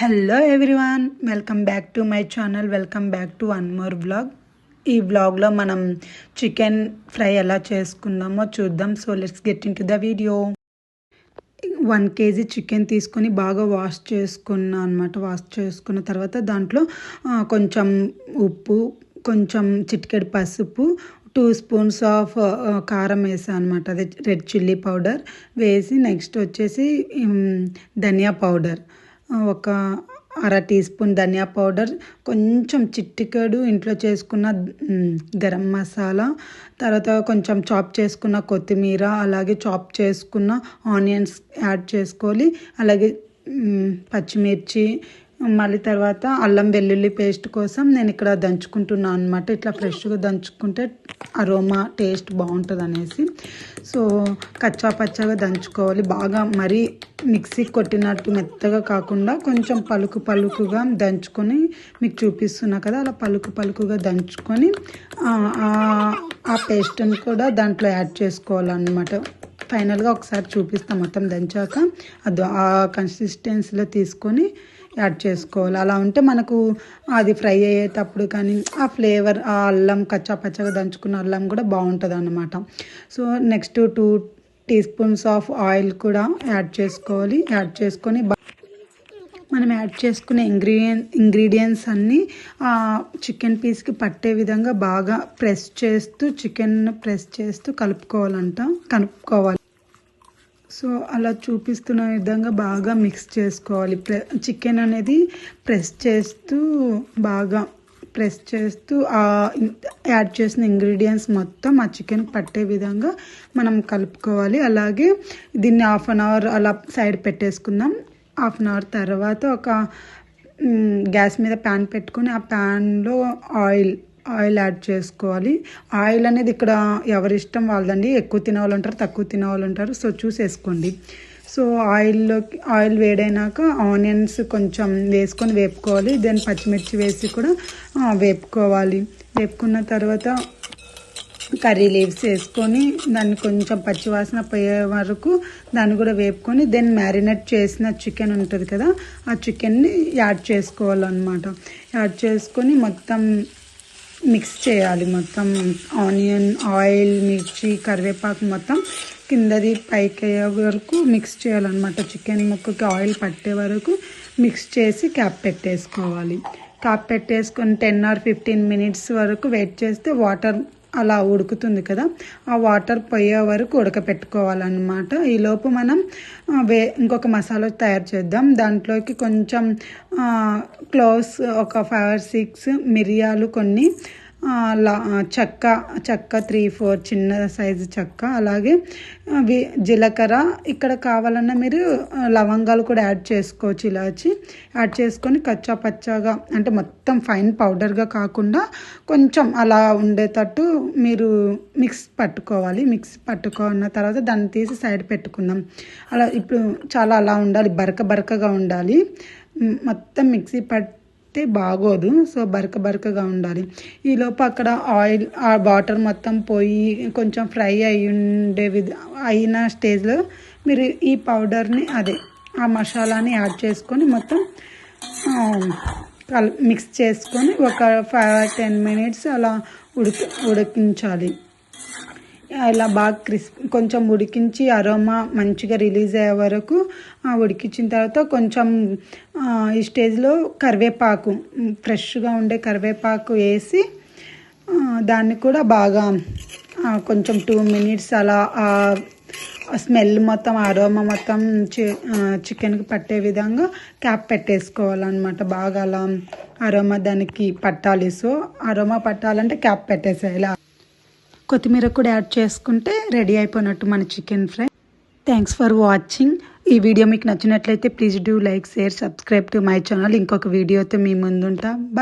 Hello everyone, welcome back to my channel. Welcome back to one more vlog. ఈ వ్లాగ్లో మనం chicken fry ఎలా చేసుకుందామో చూద్దాం. So let's get in to the video. 1 kg chicken తీసుకొని బాగా wash చేసుకున్నా అనమాట. వాష్ చేసుకున్న తర్వాత దాంట్లో కొంచెం ఉప్పు, కొంచెం చిటికెడు పసుపు, 2 spoons ఆఫ్ కారం వేసాను అనమాట. అదే రెడ్ చిల్లీ పౌడర్ వేసి, నెక్స్ట్ వచ్చేసి ధనియా పౌడర్, ఒక 1/2 teaspoon ధనియా పౌడర్, కొంచెం చిటికెడు ఇంట్లో చేసుకున్న గరం మసాలా, తర్వాత కొంచెం చాప్ చేసుకున్న కొత్తిమీర, అలాగే చాప్ చేసుకున్న ఆనియన్స్ యాడ్ చేసుకోవాలి. అలాగే పచ్చిమిర్చి, మళ్ళీ తర్వాత అల్లం వెల్లుల్లి పేస్ట్ కోసం నేను ఇక్కడ దంచుకుంటున్నాను అనమాట. ఇట్లా ఫ్రెష్గా దంచుకుంటే అరోమా టేస్ట్ బాగుంటుంది అనేసి. సో కచ్చా పచ్చగా దంచుకోవాలి. బాగా మరీ మిక్సీ కొట్టినట్టు మెత్తగా కాకుండా కొంచెం పలుకుగా దంచుకొని మీకు చూపిస్తున్నా కదా, అలా పలుకుగా దంచుకొని ఆ పేస్ట్ని కూడా దాంట్లో యాడ్ చేసుకోవాలన్నమాట. ఫైనల్గా ఒకసారి చూపిస్తాం మొత్తం దంచాక. అది ఆ కన్సిస్టెన్సీలో తీసుకొని యాడ్ చేసుకోవాలి. అలా ఉంటే మనకు అది ఫ్రై అయ్యేటప్పుడు కానీ ఆ ఫ్లేవర్, ఆ అల్లం కచ్చా పచ్చగా దంచుకున్న అల్లం కూడా బాగుంటుంది అన్నమాట. So next 2 teaspoons of oil కూడా యాడ్ చేసుకోవాలి. యాడ్ చేసుకొని మనం యాడ్ చేసుకునే ఇంగ్రీడియంట్స్ అన్నీ చికెన్ పీస్కి పట్టే విధంగా బాగా చికెన్ ప్రెస్ చేస్తూ కలుపుకోవాలి. సో అలా చూపిస్తున్న విధంగా బాగా మిక్స్ చేసుకోవాలి. చికెన్ అనేది బాగా ప్రెస్ చేస్తూ యాడ్ చేసిన ఇంగ్రీడియంట్స్ మొత్తం ఆ చికెన్ పట్టే విధంగా మనం కలుపుకోవాలి. అలాగే దీన్ని 1/2 hour అలా సైడ్ పెట్టేసుకుందాం. 1/2 hour తర్వాత ఒక గ్యాస్ మీద ప్యాన్ పెట్టుకొని ఆ ప్యాన్లో ఆయిల్ యాడ్ చేసుకోవాలి. ఆయిల్ అనేది ఇక్కడ ఎవరిష్టం వాళ్ళదండి. ఎక్కువ తినేవాళ్ళు ఉంటారు, తక్కువ తినేవాళ్ళు ఉంటారు. సో చూసేసుకోండి. సో ఆయిల్ వేడైనాక ఆనియన్స్ కొంచెం వేసుకొని వేపుకోవాలి. దెన్ పచ్చిమిర్చి వేసి కూడా వేపుకోవాలి. వేపుకున్న తర్వాత కర్రీ లీవ్స్ వేసుకొని దాన్ని కొంచెం పచ్చివాసన పోయే వరకు దాన్ని కూడా వేపుకొని దెన్ మ్యారినేట్ చేసిన చికెన్ ఉంటుంది కదా, ఆ చికెన్ని యాడ్ చేసుకోవాలన్నమాట. యాడ్ చేసుకొని మొత్తం మిక్స్ చేయాలి. మొత్తం ఆనియన్, ఆయిల్, మిర్చి, కరివేపాకు మొత్తం కిందది పైకి అయ్యే వరకు మిక్స్ చేయాలన్నమాట. చికెన్ ముక్కకి ఆయిల్ పట్టే వరకు మిక్స్ చేసి క్యాప్ పెట్టేసుకోవాలి. క్యాప్ పెట్టేసుకొని 10 or 15 minutes వరకు వెయిట్ చేస్తే వాటర్ అలా ఉడుకుతుంది కదా, ఆ వాటర్ పోయే వరకు ఉడకపెట్టుకోవాలన్నమాట. ఈలోపు మనం ఇంకొక మసాలా తయారు చేద్దాం. దాంట్లోకి కొంచెం క్లోవ్స్, ఒక 5 or 6 మిరియాలు, కొన్ని చెక్క 3-4 చిన్న సైజు చెక్క, అలాగే జీలకర్ర. ఇక్కడ కావాలన్నా మీరు లవంగాలు కూడా యాడ్ చేసుకోవచ్చు. ఇలాచి యాడ్ చేసుకొని కచ్చా పచ్చాగా, అంటే మొత్తం ఫైన్ పౌడర్గా కాకుండా కొంచెం అలా ఉండేటట్టు మీరు మిక్స్ పట్టుకోవాలి. మిక్స్ పట్టుకున్న తర్వాత దాన్ని తీసి సైడ్ పెట్టుకుందాం. అలా ఇప్పుడు చాలా అలా ఉండాలి, బరకగా ఉండాలి. మొత్తం మిక్సీ బాగోదు. సో బరకగా ఉండాలి. ఈలోపు అక్కడ ఆయిల్, ఆ వాటర్ మొత్తం పోయి కొంచెం ఫ్రై అయిన స్టేజ్లో మీరు ఈ పౌడర్ని, ఆ మసాలాని యాడ్ చేసుకొని మొత్తం మిక్స్ చేసుకొని ఒక 5-10 minutes అలా ఉడికించాలి. ఇలా బాగా కొంచెం ఉడికించి అరోమా మంచిగా రిలీజ్ అయ్యే వరకు ఉడికించిన తర్వాత కొంచెం ఈ స్టేజ్లో కరివేపాకు, ఫ్రెష్గా ఉండే కరివేపాకు వేసి దాన్ని కూడా బాగా కొంచెం 2 minutes అలా స్మెల్ మొత్తం, అరోమా మొత్తం చికెన్కి పట్టే విధంగా క్యాప్ పెట్టేసుకోవాలన్నమాట. బాగా అలా అరోమా దానికి పట్టాలి. సో అరోమా పట్టాలంటే క్యాప్ పెట్టేసేయాలి. కొత్తిమీర కూడా యాడ్ చేసుకుంటే రెడీ అయిపోయినట్టు మన chicken fry. Thanks for watching. ఈ వీడియో మీకు నచ్చినట్లయితే please do like, share, subscribe to my channel. ఇంకొక వీడియోతో మీ ముందుంటా. బాయ్.